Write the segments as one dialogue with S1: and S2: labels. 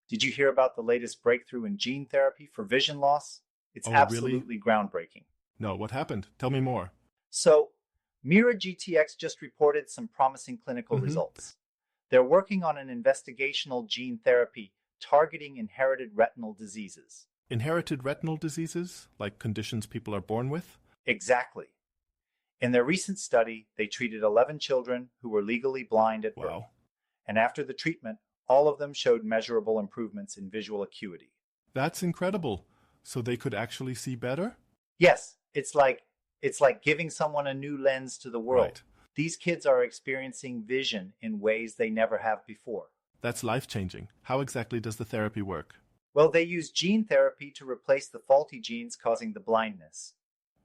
S1: Did you hear about the latest breakthrough in gene therapy for vision loss? It's
S2: Oh, really?
S1: absolutely groundbreaking.
S2: No, what happened? Tell me more.
S1: So, MeiraGTx just reported some promising clinical
S2: Mm-hmm.
S1: results. They're working on an investigational gene therapy targeting inherited retinal diseases.
S2: Inherited retinal diseases, like conditions people are born with?
S1: Exactly. In their recent study, they treated 11 children who were legally blind at birth.
S2: Wow.
S1: And after the treatment, all of them showed measurable improvements in visual acuity.
S2: That's incredible. So they could actually see better?
S1: Yes, it's like giving someone a new lens to the world.
S2: Right.
S1: These kids are experiencing vision in ways they never have before.
S2: That's life-changing. How exactly does the therapy work?
S1: Well, they use gene therapy to replace the faulty genes causing the blindness.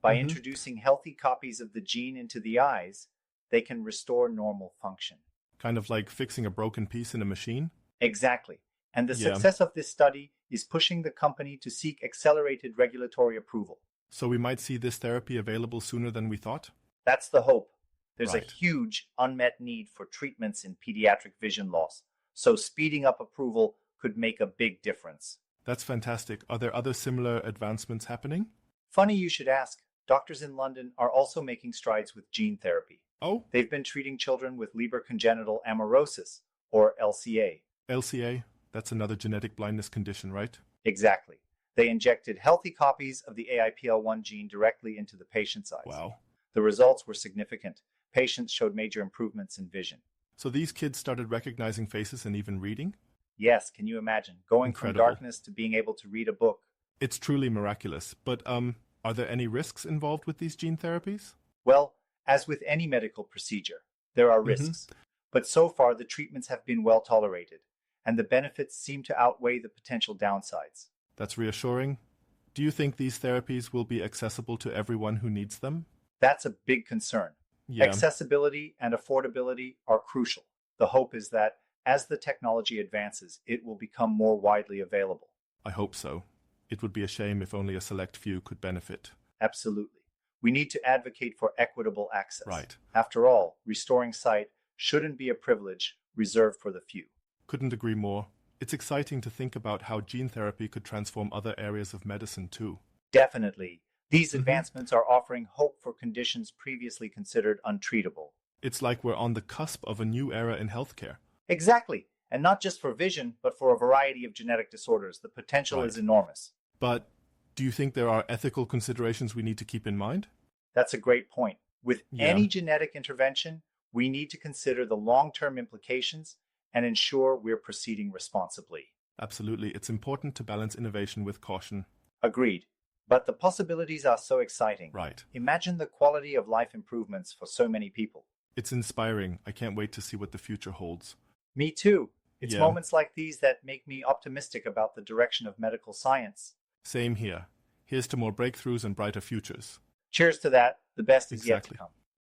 S1: By
S2: Mm-hmm.
S1: introducing healthy copies of the gene into the eyes, they can restore normal function.
S2: Kind of like fixing a broken piece in a machine?
S1: Exactly. And the
S2: Yeah.
S1: success of this study is pushing the company to seek accelerated regulatory approval.
S2: So we might see this therapy available sooner than we thought?
S1: That's the hope. There's
S2: Right.
S1: a huge unmet need for treatments in pediatric vision loss, so speeding up approval could make a big difference.
S2: That's fantastic. Are there other similar advancements happening?
S1: Funny you should ask. Doctors in London are also making strides with gene therapy.
S2: Oh,
S1: They've been treating children with Leber Congenital Amaurosis, or LCA.
S2: LCA. That's another genetic blindness condition, right?
S1: Exactly. They injected healthy copies of the AIPL1 gene directly into the patient's eyes.
S2: Wow.
S1: The results were significant. Patients showed major improvements in vision.
S2: So these kids started recognizing faces and even reading?
S1: Yes, can you imagine? Going from
S2: Incredible.
S1: darkness to being able to read a book.
S2: It's truly miraculous. But are there any risks involved with these gene therapies?
S1: Well, as with any medical procedure, there are risks. But so far, the treatments have been well tolerated, and the benefits seem to outweigh the potential downsides.
S2: That's reassuring. Do you think these therapies will be accessible to everyone who needs them?
S1: That's a big concern.
S2: Yeah,
S1: Accessibility and affordability are crucial. The hope is that as the technology advances, it will become more widely available.
S2: I hope so. It would be a shame if only a select few could benefit.
S1: Absolutely. We need to advocate for equitable access.
S2: Right.
S1: After all, restoring sight shouldn't be a privilege reserved for the few.
S2: Couldn't agree more. It's exciting to think about how gene therapy could transform other areas of medicine too.
S1: Definitely. These
S2: Mhm.
S1: advancements are offering hope for conditions previously considered untreatable.
S2: It's like we're on the cusp of a new era in healthcare.
S1: Exactly. And not just for vision, but for a variety of genetic disorders. The potential is
S2: Right.
S1: enormous.
S2: But do you think there are ethical considerations we need to keep in mind?
S1: That's a great point. With
S2: Yeah.
S1: any genetic intervention, we need to consider the long-term implications and ensure we're proceeding responsibly.
S2: Absolutely. It's important to balance innovation with caution.
S1: Agreed. But the possibilities are so exciting.
S2: Right.
S1: Imagine the quality of life improvements for so many people.
S2: It's inspiring. I can't wait to see what the future holds.
S1: Me too. It's
S2: Yeah.
S1: moments like these that make me optimistic about the direction of medical science.
S2: Same here. Here's to more breakthroughs and brighter futures.
S1: Cheers to that. The best is yet to
S2: Exactly.
S1: come.